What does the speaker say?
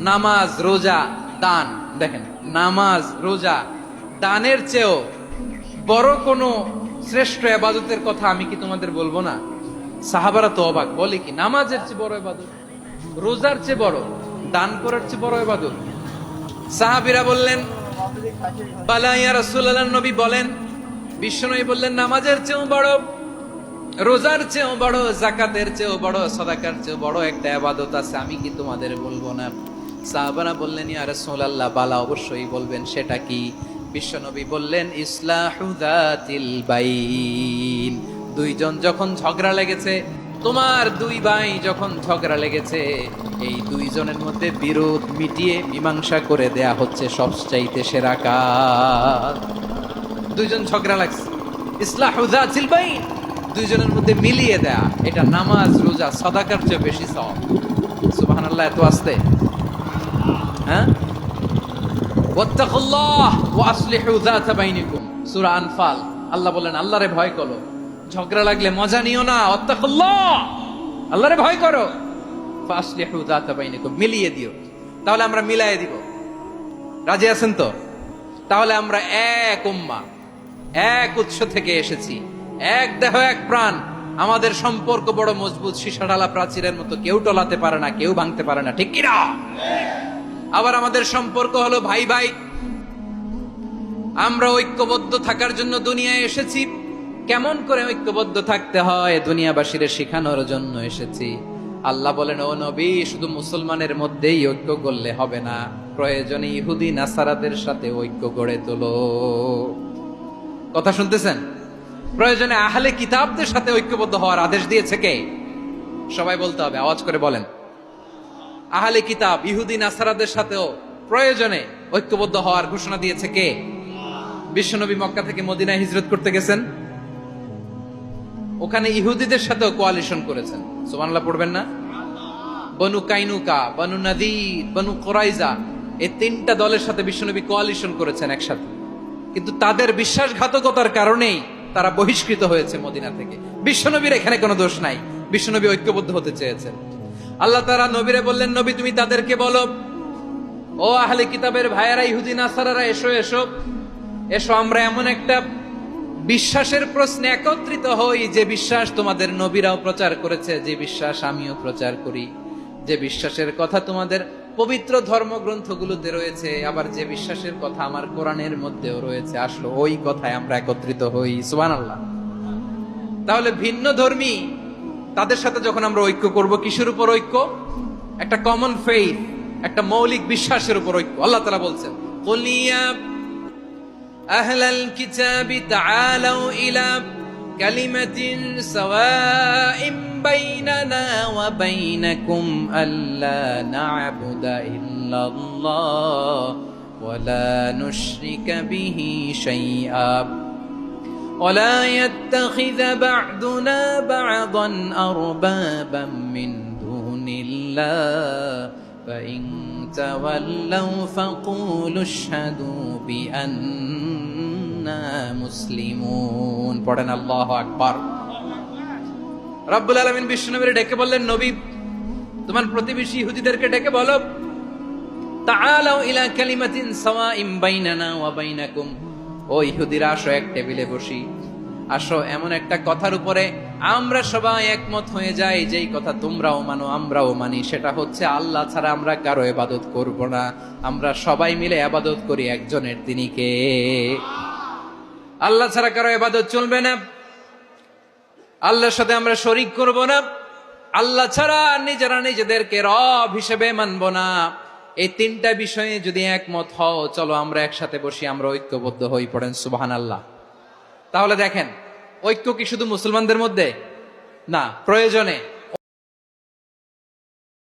নামাজ, রোজা, দান। দেখেন, নামাজ, রোজা, দানের চেয়েও বড় কোনো শ্রেষ্ঠ ইবাদতের কথা আমি কি তোমাদের বলবো না? সাহাবারা তো অবাক, বলে কি নামাজের চেয়ে বড় ইবাদত, রোজার চেয়ে বড়, দান করার চেয়ে বড় ইবাদত? সাহাবীরা বললেন বালা ইয়া রাসূলুল্লাহ, নবী বলেন। বিশ্বনবী বললেন নামাজের চেয়েও বড়, রোজার চেয়েও বড়, যাকাতের চেয়েও বড়, সাদাকার চেয়েও বড় একটা ইবাদত আছে, আমি কি তোমাদের বলবো না? সাহাবারা বললেন ইয়া রাসূলুল্লাহ, বালা অবশ্যই বলবেন, সেটা কি? বিশ্বনবী বললেন ইসলাহু যাতিল বাইন। দুইজন যখন ঝগড়া লেগেছে, তোমার দুই ভাই যখন ঝগড়া লেগেছে, এই দুইজনের মধ্যে বিরোধ মিটিয়ে মীমাংসা করে দেয়া হচ্ছে সবচাইতে সেরা কাজ। দুইজন ঝগড়া লাগছে, ইসলাহু যাতিল বাইন, দুইজনের মধ্যে মিলিয়ে দেয়া, এটা নামাজ, রোজা, সাদাকার চেয়ে বেশি সওয়াব। সুবহানাল্লাহ, এত আস্তে, হ্যাঁ? ওয়াত্তাকুল্লাহ ওয়া আসলিহু যাতা বাইনিকুম, সূরা আনফাল। আল্লাহ বলেন আল্লাহরে ভয় করো, ঝগড়া লাগলে মজা নিও না, ওয়াত্তাকুল্লাহ, আল্লাহরে ভয় করো, ফাসলিহু যাতা বাইনিকুম, মিলিয়ে দিও। তাহলে আমরা মিলায়ে দিব, রাজি আছেন তো? তাহলে আমরা এক উম্মাহ, এক উৎস থেকে এসেছি, এক দেহ এক প্রাণ, আমাদের সম্পর্ক বড় মজবুত, সীসাঢালা প্রাচীরের মতো, কেউ টলাতে পারে না, কেউ ভাঙতে পারে না, ঠিক কিনা? আবার আমাদের সম্পর্ক হলো ভাই ভাই, আমরা ঐক্যবদ্ধ থাকার জন্য দুনিয়ায় এসেছি। কেমন করে ঐক্যবদ্ধ থাকতে হয় দুনিয়াবাসীর শেখানোর জন্য এসেছি। আল্লাহ বলেন ও নবী, শুধু মুসলমানের মধ্যেই ঐক্য করলে হবে না, প্রয়োজনে ইহুদি নাসারাদের সাথে ঐক্য গড়ে তোলো। কথা শুনতেছেন? প্রয়োজনে আহলে কিতাবদের সাথে ঐক্যবদ্ধ হওয়ার আদেশ দিয়েছে কে? সবাই বলতে হবে, আওয়াজ করে বলেন। আহলে কিতাব ইহুদি নাসারাদের সাথেও প্রয়োজনে ঐক্যবদ্ধ হওয়ার ঘোষণা দিয়েছে কে? বিশ্বনবী মক্কা থেকে মদিনায় হিজরত করতে গেছেন, ওখানে ইহুদিদের সাথেও কোয়ালিশন করেছেন। সুবহানাল্লাহ পড়বেন না? বনু কাইনুকা, বনু নাদির, বনু কুরাইজা, এই তিনটা দলের সাথে বিশ্বনবী কোয়ালিশন করেছেন একসাথে। কিন্তু তাদের বিশ্বাসঘাতকতার কারণেই তারা বহিষ্কৃত হয়েছে মদিনা থেকে। বিশ্বনবীর এখানে কোনো দোষ নাই, বিশ্বনবী ঐক্যবদ্ধ হতে চেয়েছেন। আল্লাহ তাআলা নবীরে বললেন, নবী তুমি তাদেরকে বলো, ও আহলে কিতাবের ভাইয়েরা, ইহুদি নাসারারা, এসো এসো এসো, আমরা এমন একটা বিশ্বাসের প্রশ্নে একত্রিত হই, যে বিশ্বাস তোমাদের নবীরাও প্রচার করেছে, যে বিশ্বাস আমিও প্রচার করি, যে বিশ্বাসের কথা তোমাদের পবিত্র ধর্মগ্রন্থগুলোতে রয়েছে, আবার যে বিশ্বাসের কথা আমার কোরআনের মধ্যেও রয়েছে, আসলে ওই কথায় আমরা একত্রিত হই। সুবহানাল্লাহ। তাহলে ভিন্ন ধর্মী তাদের সাথে যখন আমরা ঐক্য করব, কিসের উপর ঐক্য? একটা কমন ফেইথ, একটা মৌলিক বিশ্বাসের উপর ঐক্য। আল্লাহ তাআলা বলছেন কুল ইয়া আহলাল কিতাবি তাআলাউ ইলা কালিমাতিন সাওয়াইন বাইনানা ওয়া বাইনাকুম আল্লা না'বুদা ইল্লাল্লাহ ওয়া লা নুশরিকা বিহি শাইআ ولا يتخذ بعضنا بعضا أربابا من دون الله فإن تولوا فقولوا اشهدوا بأننا مسلمون। পড়েন আল্লাহু আকবার। রব্বুল আলামিন বিশ্বনবীর ডেকে বললেন, নবী তোমার প্রতিবেশী ইহুদিদেরকে ডেকে বলো, তাআলাউ ইলা কালিমাতিন সাওয়াইন বাইনানা ওয়া বাইনাকুম, ও ইহুদিরা আসো, এক টেবিলে বসি, আসো এমন একটা কথার উপরে আমরা সবাই একমত হয়ে যাই, যেই কথা তোমরাও মানো আমরাও মানি, সেটা হচ্ছে আল্লাহ ছাড়া আমরা কারো ইবাদত করব না, আমরা সবাই মিলে ইবাদত করি একজনের, তিনি কে? আল্লাহ ছাড়া কারো ইবাদত চলবে না, আল্লাহর সাথে আমরা শরীক করব না, আল্লাহ ছাড়া নিজেরা নিজেদেরকে রব হিসেবে মানব না। এই তিনটা বিষয়ে যদি একমত হও, চলো আমরা একসাথে বসি, আমরা ঐক্যবদ্ধ হই। পড়েন সুবহানাল্লাহ। তাহলে দেখেন, ঐক্য কি শুধু মুসলমানদের মধ্যে? না, প্রয়োজনে